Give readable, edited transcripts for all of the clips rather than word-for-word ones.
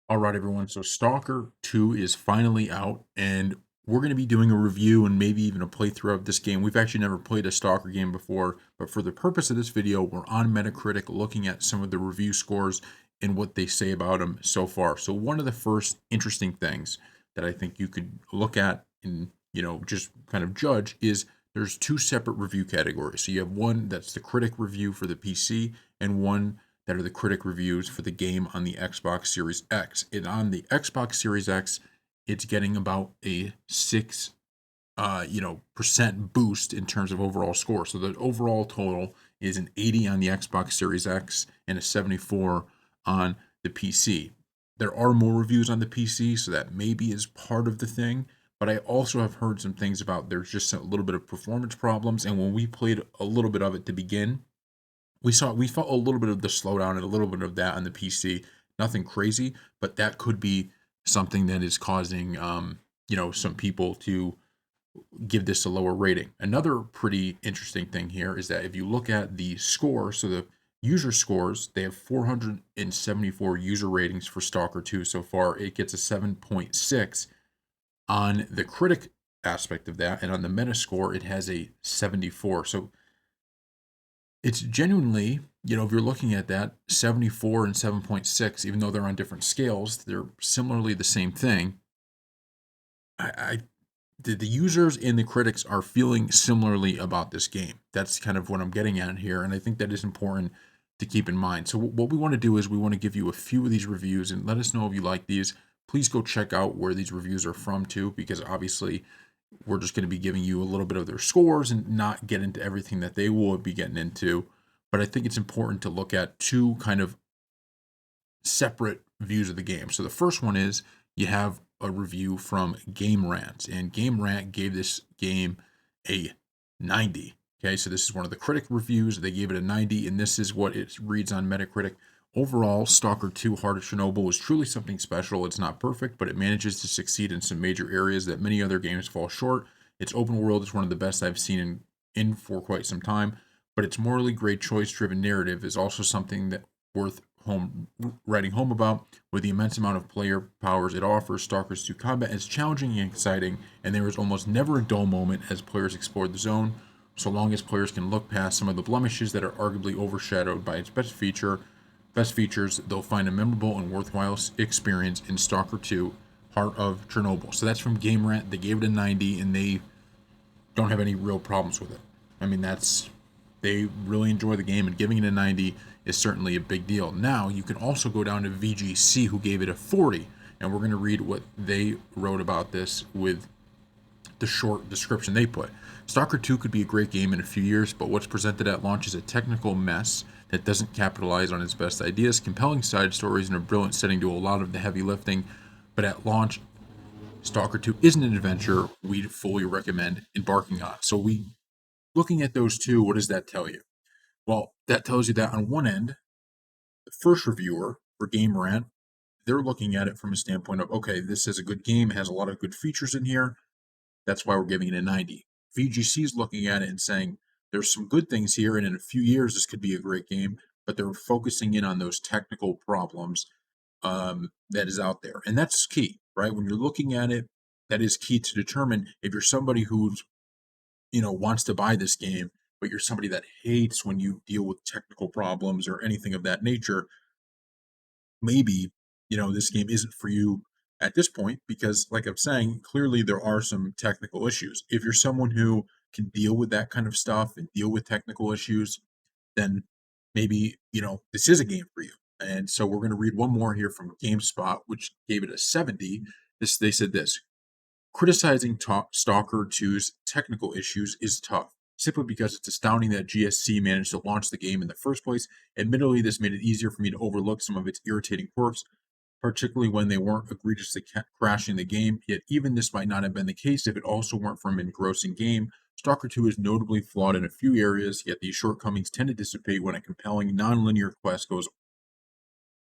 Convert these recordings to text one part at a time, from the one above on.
All right, everyone. So Stalker 2 is finally out, and we're going to be doing a review and maybe even a playthrough of this game. We've actually never played a Stalker game before, but for the purpose of this video, we're on Metacritic looking at some of the review scores and what they say about them so far. So one of the first interesting things that I think you could look at and, just kind of judge is there's two separate review categories. So you have one that's the critic review for the PC and one that are the critic reviews for the game on the Xbox Series X. And on the Xbox Series X, it's getting about a 6 percent boost in terms of overall score. So the overall total is an 80 on the Xbox Series X and a 74 on the PC. There are more reviews on the PC, so that maybe is part of the thing. But I also have heard some things about there's just a little bit of performance problems. And when we played a little bit of it to begin, we felt a little bit of the slowdown and a little bit of that on the PC. Nothing crazy, but that could be something that is causing some people to give this a lower rating. Another pretty interesting thing here is that if you look at the score, so the user scores, they have 474 user ratings for Stalker 2 so far. It gets a 7.6 on the critic aspect of that, and on the Metascore, it has a 74. So it's genuinely, if you're looking at that 74 and 7.6, even though they're on different scales, they're similarly the same thing. I the users and the critics are feeling similarly about this game. That's kind of what I'm getting at here, and I think that is important to keep in mind. So what we want to do is we want to give you a few of these reviews and let us know if you like these. Please go check out where these reviews are from too, because obviously we're just going to be giving you a little bit of their scores and not get into everything that they will be getting into. But I think it's important to look at two kind of separate views of the game. So the first one is you have a review from Game Rant, and Game Rant gave this game a 90. Okay, so this is one of the critic reviews. They gave it a 90, and this is what it reads on Metacritic. Overall, Stalker 2 Heart of Chernobyl is truly something special. It's not perfect, but it manages to succeed in some major areas that many other games fall short. Its open world is one of the best I've seen in for quite some time, but its morally great choice driven narrative is also something that worth writing home about. With the immense amount of player powers it offers, Stalker's 2 combat is challenging and exciting, and there is almost never a dull moment as players explore the zone, so long as players can look past some of the blemishes that are arguably overshadowed by its best features, they'll find a memorable and worthwhile experience in Stalker 2 Heart of Chernobyl. So that's from Game Rant. They gave it a 90, and they don't have any real problems with it. I mean, they really enjoy the game, and giving it a 90 is certainly a big deal. Now, you can also go down to VGC, who gave it a 40, and we're going to read what they wrote about this with the short description they put. Stalker 2 could be a great game in a few years, but what's presented at launch is a technical mess that doesn't capitalize on its best ideas, compelling side stories, and a brilliant setting to a lot of the heavy lifting. But at launch, Stalker 2 isn't an adventure we'd fully recommend embarking on. So looking at those two, what does that tell you? Well, that tells you that on one end, the first reviewer for Game Rant, they're looking at it from a standpoint of, okay, this is a good game, it has a lot of good features in here. That's why we're giving it a 90. VGC is looking at it and saying, there's some good things here, and in a few years, this could be a great game, but they're focusing in on those technical problems that is out there. And that's key, right? When you're looking at it, that is key to determine if you're somebody who's wants to buy this game, but you're somebody that hates when you deal with technical problems or anything of that nature. Maybe this game isn't for you at this point, because like I'm saying, clearly there are some technical issues. If you're someone who can deal with that kind of stuff and deal with technical issues, then maybe this is a game for you. And so we're going to read one more here from GameSpot, which gave it a 70. They said this: criticizing Stalker 2's technical issues is tough, simply because it's astounding that GSC managed to launch the game in the first place. Admittedly, this made it easier for me to overlook some of its irritating quirks, particularly when they weren't egregiously crashing the game. Yet even this might not have been the case if it also weren't from an engrossing game. Stalker 2 is notably flawed in a few areas, yet these shortcomings tend to dissipate when a compelling non-linear quest goes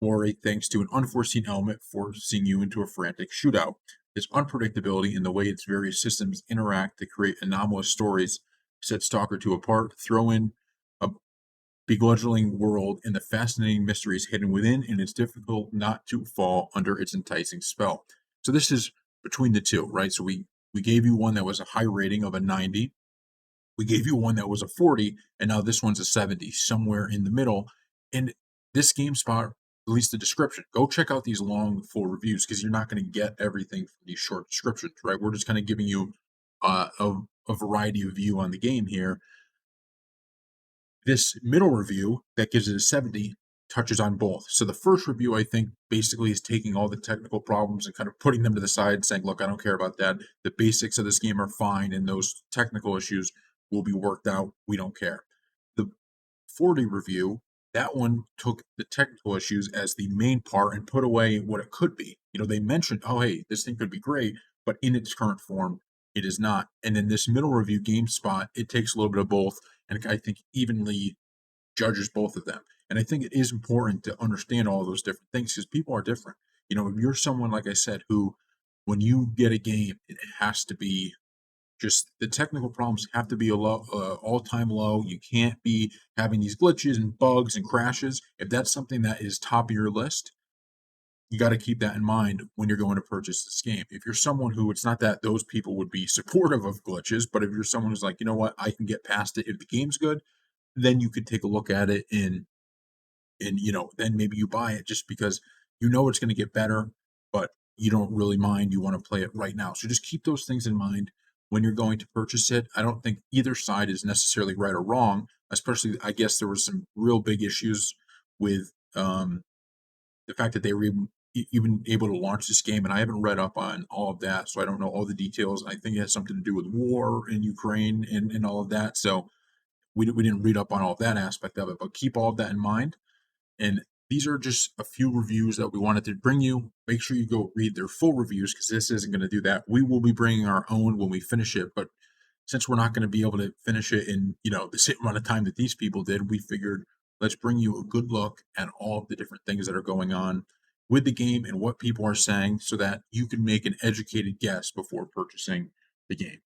or thanks to an unforeseen element forcing you into a frantic shootout. This unpredictability in the way its various systems interact to create anomalous stories set Stalker 2 apart. Throw in a begrudging world and the fascinating mysteries hidden within, and it's difficult not to fall under its enticing spell. So this is between the two, right? So we gave you one that was a high rating of a 90. We gave you one that was a 40, and now this one's a 70, somewhere in the middle. And this GameSpot released the description. Go check out these long, full reviews because you're not going to get everything from these short descriptions, right? We're just kind of giving you a variety of view on the game here. This middle review that gives it a 70 touches on both. So the first review, I think, basically is taking all the technical problems and kind of putting them to the side and saying, look, I don't care about that. The basics of this game are fine, and those technical issues will be worked out. We don't care. The 40 review, that one took the technical issues as the main part and put away what it could be. They mentioned, oh, hey, this thing could be great, but in its current form, it is not. And then this middle review, GameSpot, it takes a little bit of both, and I think evenly judges both of them. And I think it is important to understand all those different things because people are different. If you're someone, like I said, who, when you get a game, it has to be just the technical problems have to be a low, all-time low. You can't be having these glitches and bugs and crashes. If that's something that is top of your list, you got to keep that in mind when you're going to purchase this game. If you're someone who, it's not that those people would be supportive of glitches, but if you're someone who's like, you know what, I can get past it if the game's good, then you could take a look at it and then maybe you buy it just because it's going to get better, but you don't really mind. You want to play it right now. So just keep those things in mind when you're going to purchase it. I don't think either side is necessarily right or wrong, especially I guess there were some real big issues with the fact that they were even able to launch this game, and I haven't read up on all of that, so I don't know all the details. I think it has something to do with war in Ukraine and all of that. So we didn't read up on all of that aspect of it, but keep all of that in mind. And these are just a few reviews that we wanted to bring you. Make sure you go read their full reviews because this isn't going to do that. We will be bringing our own when we finish it, but since we're not going to be able to finish it in the same amount of time that these people did, we figured let's bring you a good look at all of the different things that are going on with the game and what people are saying so that you can make an educated guess before purchasing the game.